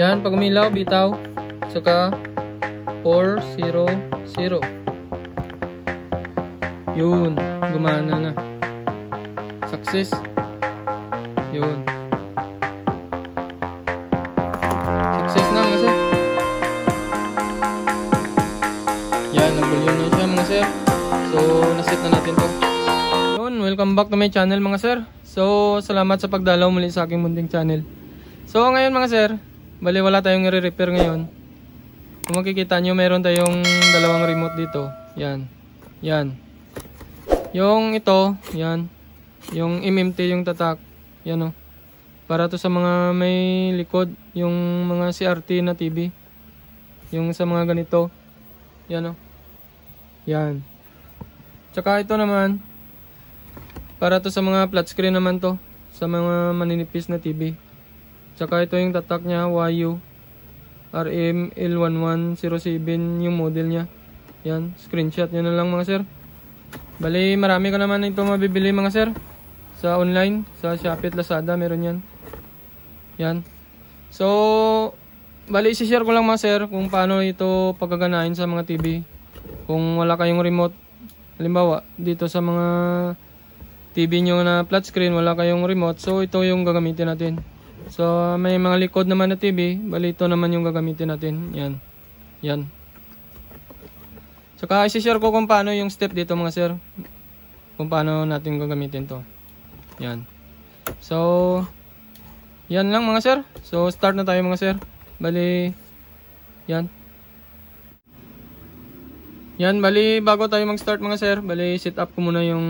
Yan, pag umilaw, bitaw. Saka 400. Yun, gumana na. Success. Yun. Success na mga sir. Yan, nag-volume na siya mga sir. So, naset na natin to. Yun, welcome back to my channel mga sir. So, salamat sa pagdalaw muli sa aking munting channel. So, ngayon mga sir, bali wala tayong i-repair ngayon. Kung makikita nyo, meron tayong dalawang remote dito. Yan. Yan. Yung ito, yan. Yung MMT yung tatak. Yan o. Para to sa mga may likod. Yung mga CRT na TV. Yung sa mga ganito. Yan o. Yan. Tsaka ito naman. Para to sa mga flat screen naman to. Sa mga maninipis na TV. Tsaka ito yung tatak niya. YU RM-L1107 yung model niya. Yan. Screenshot nyo na lang mga sir. Bali marami ka naman ito mabibili mga sir. Sa online. Sa Shopee at Lazada. Meron yan. Yan. So bali isi-share ko lang mga sir. Kung paano ito pagkaganahin sa mga TV. Kung wala kayong remote. Halimbawa dito sa mga TV nyo na flat screen, wala kayong remote, so ito yung gagamitin natin. So may mga likod naman na TV, bali ito naman yung gagamitin natin. Yan. Yan. Saka isi-share ko kung paano yung step dito mga sir. Kung paano natin gagamitin to. Yan. So yan lang mga sir. So start na tayo mga sir. Bali yan. Yan, bali bago tayo mag-start mga sir, bali set up ko muna yung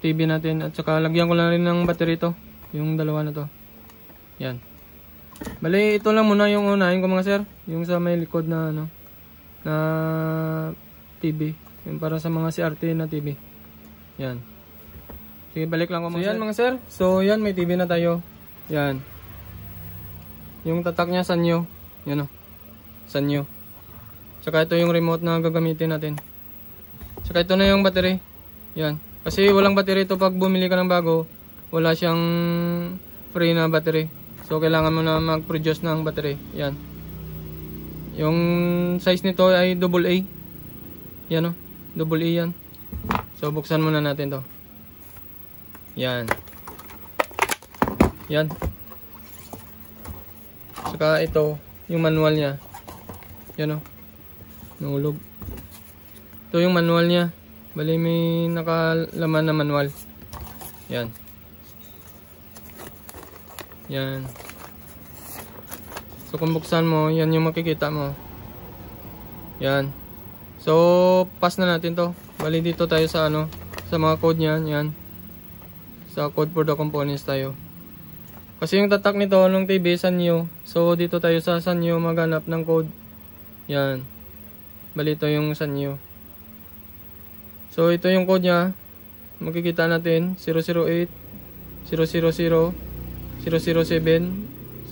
TV natin at saka lagyan ko lang rin ng battery to, yung dalawa na to. Yan. Bali ito lang muna yung unahin ko mga sir, yung sa may likod na ano na TV, yung para sa mga CRT na TV. Yan. Sige, balik lang ko mga sir. Yan mga sir. So yan, may TV na tayo. Yan. Yung tatak niya Sanyo. Yan o. Sanyo. Tsaka ito yung remote na gagamitin natin. Tsaka ito na yung battery. Yan. Kasi walang battery ito pag bumili ka ng bago. Wala siyang free na battery. So kailangan mo na mag-produce ng battery. Yan. Yung size nito ay AA. Yan o. AA yan. So buksan muna natin to. Yan. Yan. Tsaka ito. Yung manual niya. Yan o. Nahulog. Ito yung manual niya. Bali may nakalaman na manual. Yan. Yan. So kung buksan mo, yan yung makikita mo. Yan. So pass na natin to. Bali dito tayo sa ano, sa mga code niyan, yan. Sa code for the components tayo. Kasi yung tatak nito ng TV Sanyo. So dito tayo sa Sanyo maghanap ng code. Yan. Bali ito yung Sanyo. So ito yung code niya. Makikita natin 008 000 007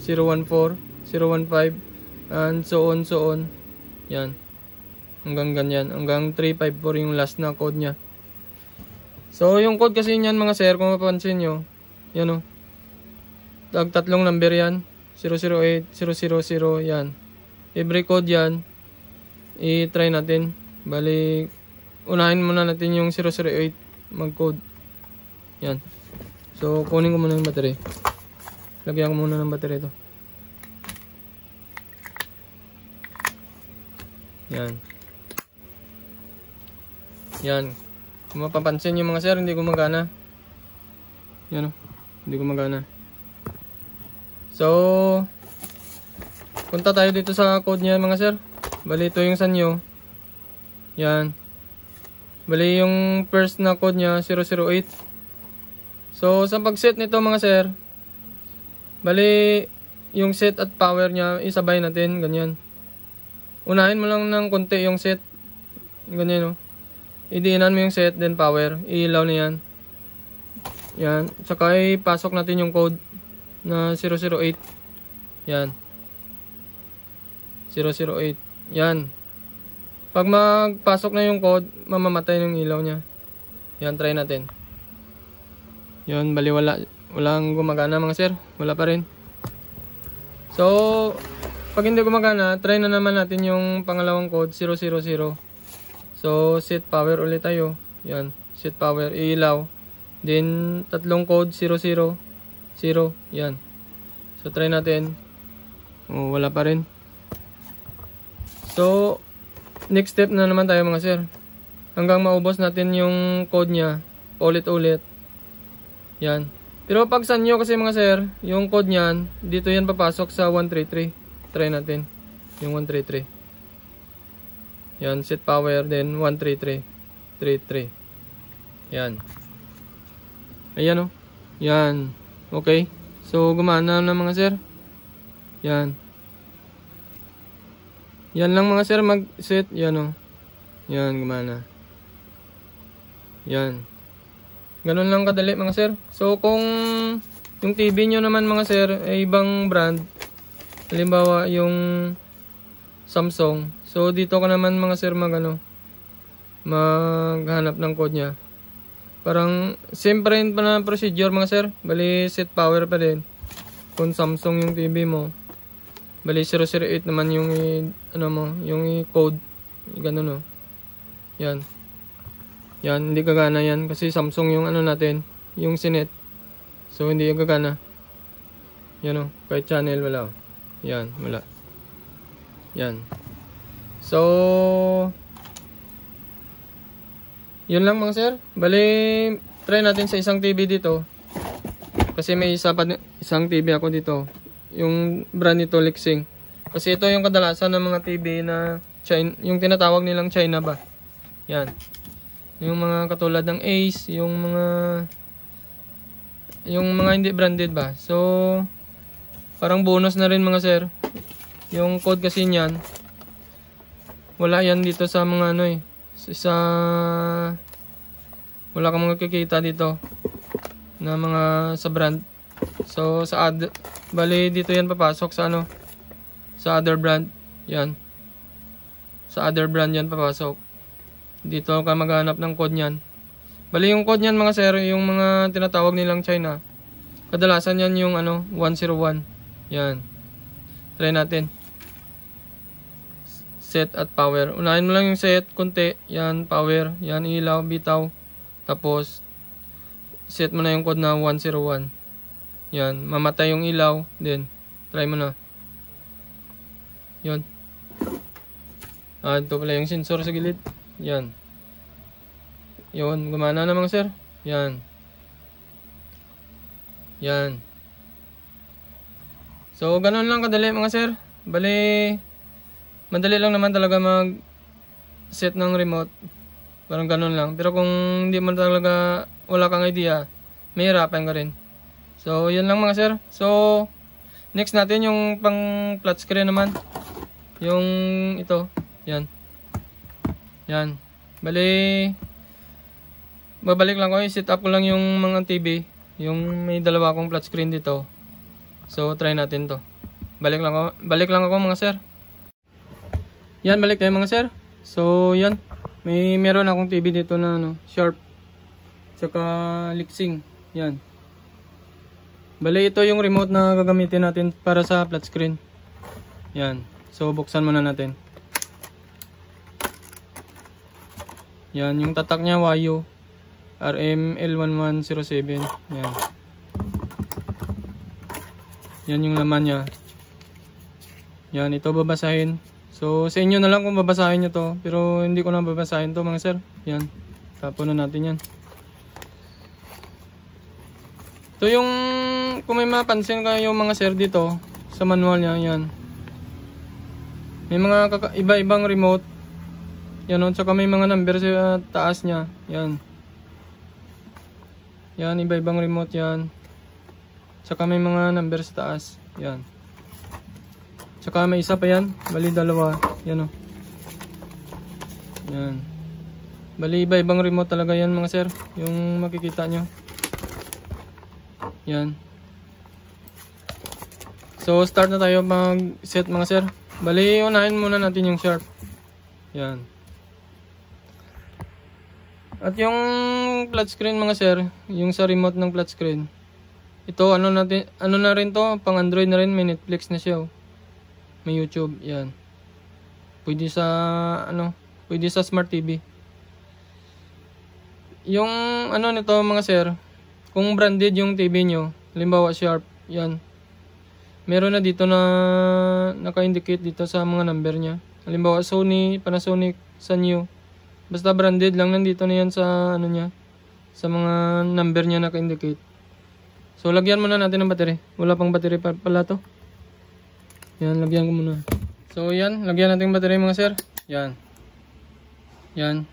014 015 and so on. Yan. Hanggang ganyan. Hanggang 354 yung last na code niya. So yung code kasi niyan mga sir, kung mapapansin nyo, yan o. Tatlong number yan. 008 000 yan. Every code yan. I-try natin. Bali unahin muna natin yung 008 mag-code. Yan. So kunin ko muna yung battery. Lagyan ko muna ng battery ito. Yan. Yan. Kung mapapansin yung mga sir, hindi gumagana. Yan o. Hindi gumagana. So punta tayo dito sa code niya mga sir. Bali ito yung Sanyo. Yan. Bali yung first na code niya 008. So sa pag-set nito mga sir, bali yung set at power niya isabay natin ganyan. Unahin mo lang ng konti yung set. Ganyan o. Idiinan mo yung set then power. Ilaw na yan. Yan. Tsaka ipasok natin yung code na 008. Yan. 008. Yan. Pag magpasok na yung code, mamamatay yung ilaw niya. Yan, try natin. Yan, bali walang gumagana mga sir. Wala pa rin. So So, pag hindi gumagana, try na naman natin yung pangalawang code, 000. So, set power ulit tayo. Yan, set power, ilaw. Then, tatlong code, 000. Yan. So, try natin. Oh, wala pa rin. So, next step na naman tayo mga sir. Hanggang maubos natin yung code niya. Ulit-ulit. Yan. Pero pag sa nyo kasi mga sir, yung code niyan, dito yan papasok sa 133. Try natin. Yung 133. Yan, set power, then 133. 33. Yan. Ayan o. Yan. Okay. So, gumana na mga sir. Yan. Yan lang mga sir, mag-set. Yan o. Yan, gumana. Yan. Ganun lang kadali mga sir. So kung yung TV nyo naman mga sir ay ibang brand, halimbawa yung Samsung, so dito ka naman mga sir maghanap ng code nya. Parang same pa rin pa na procedure mga sir. Bali set power pa din. Kung Samsung yung TV mo, bali 008 naman yung yung code. Ganun o. Yan. Yan, hindi gagana yan kasi Samsung yung natin, yung sinet. So hindi gagana. Yan o, kahit channel wala o. Yan, wala. Yan. So yun lang mga sir. Bali, try natin sa isang TV dito. Kasi may isang TV ako dito. Yung brand nito Lexing. Kasi ito yung kadalasan ng mga TV na China, yung tinatawag nilang China ba. Yan. Yung mga katulad ng Ace, yung mga hindi branded ba. So, parang bonus na rin mga sir. Yung code kasi niyan, wala yan dito sa mga wala kang makikita dito na mga sa brand. So, bali dito yan papasok sa sa other brand. Yan. Sa other brand yan papasok. Dito ka maghanap ng code niyan. Bali yung code niyan mga sir, yung mga tinatawag nilang China. Kadalasan yan yung 101. Yan. Try natin. Set at power. Unahin mo lang yung set, konti. Yan, power. Yan, ilaw, bitaw. Tapos, set mo na yung code na 101. Yan, mamatay yung ilaw. Then, try mo na. Yun. Ito pala yung sensor sa gilid. Yan. Yun, gumana na mga sir. Yan. Yan. So, ganun lang kadali mga sir. Bali, madali lang naman talaga mag-set ng remote. Parang ganun lang. Pero kung hindi mo talaga, wala kang idea, may hirapan ka rin. So, yun lang mga sir. So, next natin yung pang flat screen naman. Yung ito. Yan. Yan. Bali, babalik lang ko. I-set up ko lang yung mga TV. Yung may dalawa akong flat screen dito. So, try natin to. Balik lang ako mga sir. Yan, balik tayo mga sir. So, yan. Meron akong TV dito na Sharp. Tsaka Lexing. Yan. Bali, ito yung remote na gagamitin natin para sa flat screen. Yan. So, buksan muna natin. Yan, yung tatak niya Wayo RML1107. Yan. Yan yung laman niya. Yan, ito babasahin. So, sa inyo na lang kung babasahin nyo to. Pero hindi ko na babasahin to mga sir. Yan. Tapon na natin yan. Ito yung, kung may mapansin kayo mga sir dito, sa manual niya, yan. May mga iba-ibang remote. Yan o, tsaka may mga number sa taas niya. Yan. Yan, iba-ibang remote yan. Tsaka may mga number sa taas. Yan. Tsaka may isa pa yan. Bali dalawa. Yan o. Yan. Bali iba-ibang remote talaga yan mga sir. Yung makikita nyo. Yan. So start na tayo mag-set mga sir. Bali unahin muna natin yung Sharp. Yan. At yung flat screen mga sir, yung sa remote ng flat screen, Ito, ano na rin to, pang Android na rin, may Netflix na siya, oh. May YouTube, yan. Pwede sa, pwede sa Smart TV. Yung, nito mga sir, kung branded yung TV nyo, halimbawa Sharp, yan. Meron na dito na naka-indicate dito sa mga number niya. Halimbawa Sony, Panasonic, Sanyo. Basta branded lang, nandito na yan sa, niya, sa mga number niya naka-indicate. So, lagyan muna natin ng battery. Wala pang battery pala to. Yan, lagyan ko muna. So, yan. Lagyan natin ng battery mga sir. Yan. Yan.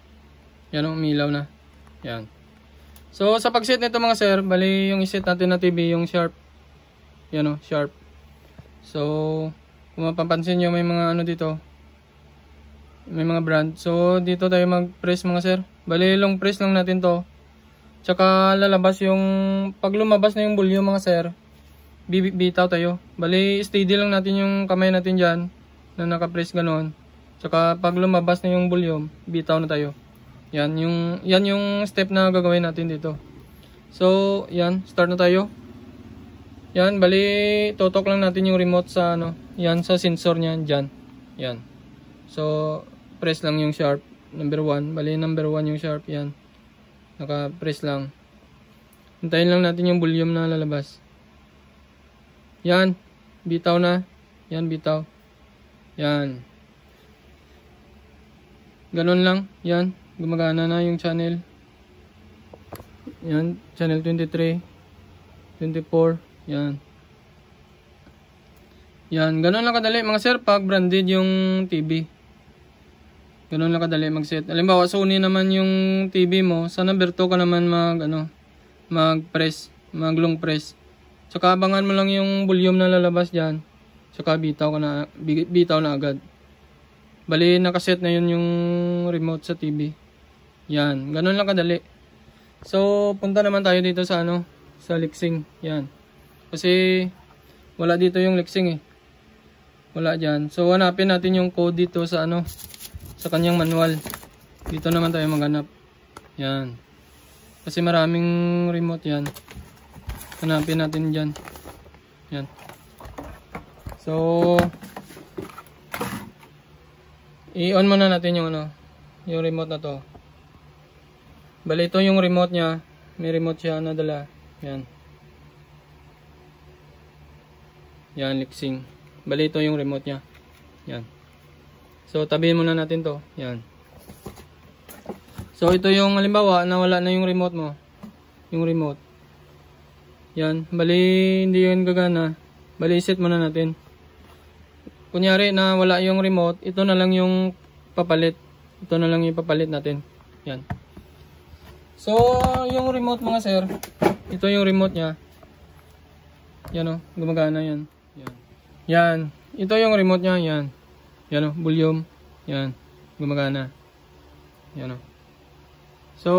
Yan, umilaw na. Yan. So, sa pag-set nito mga sir, bali yung iset natin na TV, yung Sharp. Yan o, Sharp. So, kung mapapansin nyo, may mga dito. May mga brand. So, dito tayo mag-press mga sir. Bali, long press lang natin to. Tsaka lalabas yung, pag lumabas na yung volume mga sir, bitaw tayo. Bali, steady lang natin yung kamay natin dyan, na nakapress ganon. Tsaka pag lumabas na yung volume, bitaw na tayo. Yan yung step na gagawin natin dito. So, yan, start na tayo. Yan, bali, tutok lang natin yung remote sa yan sa sensor niya, dyan. Yan. So, press lang yung Sharp, number 1. Bali, number 1 yung Sharp, yan. Naka-press lang. Hintayin lang natin yung volume na lalabas. Yan. Bitaw na. Yan, bitaw. Yan. Ganon lang. Yan. Gumagana na yung channel. Yan. Channel 23. 24. Yan. Yan. Ganon lang kadali mga sir pag branded yung TV. Ganun lang kadali mag-set. Halimbawa, Sony naman yung TV mo, sa number 2 ka naman mag-press, mag-long press. Tsaka abangan mo lang yung volume na lalabas dyan. Tsaka bitaw na agad. Bali, nakaset na yun yung remote sa TV. Yan, ganun lang kadali. So, punta naman tayo dito sa sa Lexing. Yan. Kasi, wala dito yung Lexing eh. Wala dyan. So, hanapin natin yung code dito sa sa kanyang manual. Dito naman tayo maghanap. Yan. Kasi maraming remote yan. Hanapin natin dyan. Yan. So, i-on muna natin yung yung remote na to. Bali, ito yung remote niya. May remote siya na dala. Yan. Yan, Lexing. Bali, ito yung remote niya. Yan. So, tabihin muna natin to. Yan. So, ito yung halimbawa, nawala na yung remote mo. Yung remote. Yan. Bali, hindi yun gagana. Bali, set muna natin. Kunyari, nawala yung remote, ito na lang yung papalit. Ito na lang yung papalit natin. Yan. So, yung remote mga sir, ito yung remote niya. Yan o, gumagana yan. Yan. Yan. Ito yung remote niya. Yan. Yan o, volume. Yan, gumagana. Yan o. So,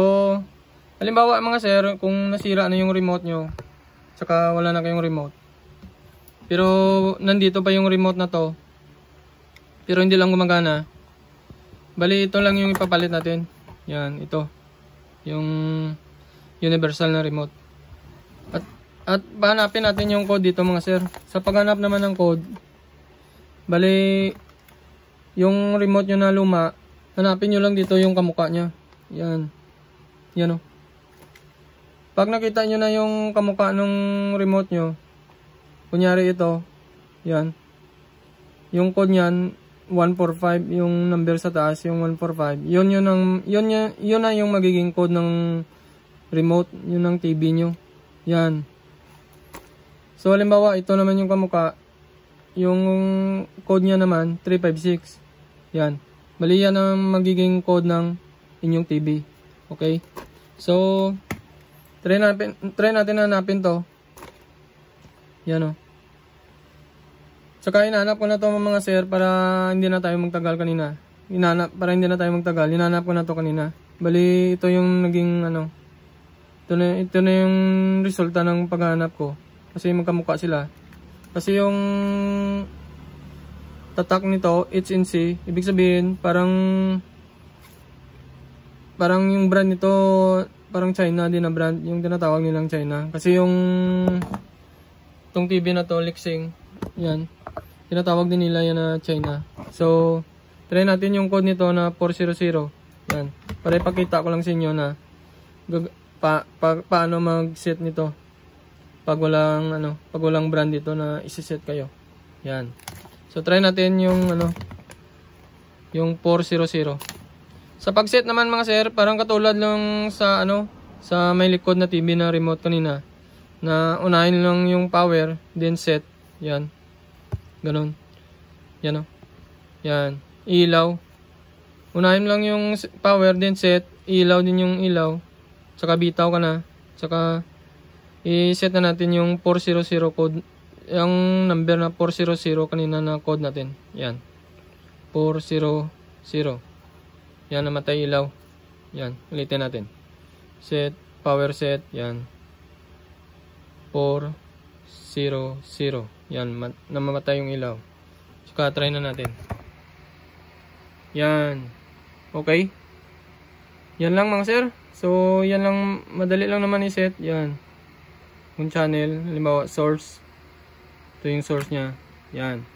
halimbawa mga sir, kung nasira na yung remote nyo, tsaka wala na kayong remote, pero nandito pa yung remote na to, pero hindi lang gumagana, bali ito lang yung ipapalit natin. Yan, ito. Yung universal na remote. At hanapin natin yung code dito mga sir. Sa paghanap naman ng code, bali yung remote nyo na luma, hanapin nyo lang dito yung kamukha nya. Yan. Yan o. Pag nakita nyo na yung kamukha ng remote nyo, kunyari ito, yan. Yung code nyan, 145, yung number sa taas, yung 145. Yun na yung magiging code ng remote, yun ng TV nyo. Yan. So, halimbawa, ito naman yung kamukha. Yung code nya naman, 356. Yan. Bali yan ang magiging code ng inyong TV. Okay? So, try natin hanapin to. Yan o. Saka hinanap ko na to mga sir para hindi na tayo magtagal kanina. Para hindi na tayo magtagal. Hinanap ko na to kanina. Bali, ito yung naging ito na yung resulta ng paghahanap ko. Kasi magkamukha sila. Kasi yung tatak nito, HNC, ibig sabihin parang yung brand nito parang China din na brand, yung tinatawag nilang China. Kasi yung Itong TV na to, Lexing. Yan. Tinatawag din nila yan na China. So, try natin yung code nito na 400. Yan. Para ipakita ko lang sa inyo na paano mag-set nito. Pag walang brand dito na isi-set kayo. Yan. So, try natin yung yung 400. Sa pag-set naman mga sir, parang katulad lang sa sa may likod na TV na remote kanina. Na unahin lang yung power, then set. Yan. Ganun. Yan o. Yan. Ilaw. Unahin lang yung power, then set. Ilaw din yung ilaw. Tsaka bitaw ka na. Tsaka i-set na natin yung 400 code. Yung number na 400 kanina na code natin. Yan. 400. Yan, namatay ilaw. Yan, ulitin natin. Set, power set. Yan. 400. Yan, namamatay yung ilaw. Saka try na natin. Yan. Okay. Yan lang mga sir. So, yan lang. Madali lang naman i-set. Yan. Yung channel. Halimbawa, source. Ito yung source niya. Yan.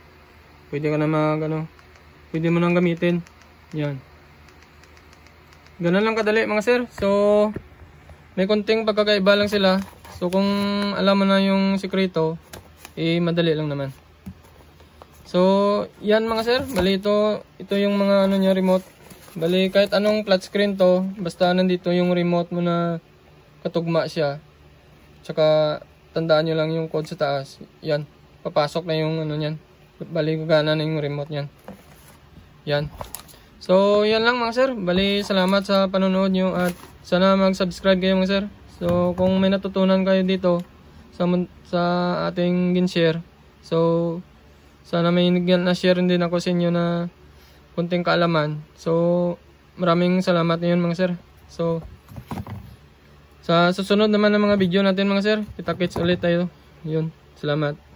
Pwede ka na pwede mo nang gamitin. Yan. Ganun lang kadali mga sir. So, may konting pagkakaiba lang sila. So, kung alam mo na yung sikreto, madali lang naman. So, yan mga sir. Bali ito yung mga niya remote. Bali kahit anong flat screen to, basta nandito yung remote mo na katugma siya. Tsaka tandaan nyo lang yung code sa taas. Yan. Papasok na yung niyan. Bali gagana na yung remote niyan. Yan. So, yan lang mga sir. Bali, salamat sa panonood nyo at sana mag-subscribe kayo mga sir. So, kung may natutunan kayo dito sa ating gin-share, so, sana may na-share din ako sa inyo na kunting kaalaman. So, maraming salamat ngayon mga sir. So, sa susunod naman ng mga video natin mga sir, kita-kits ulit tayo. Yun, salamat.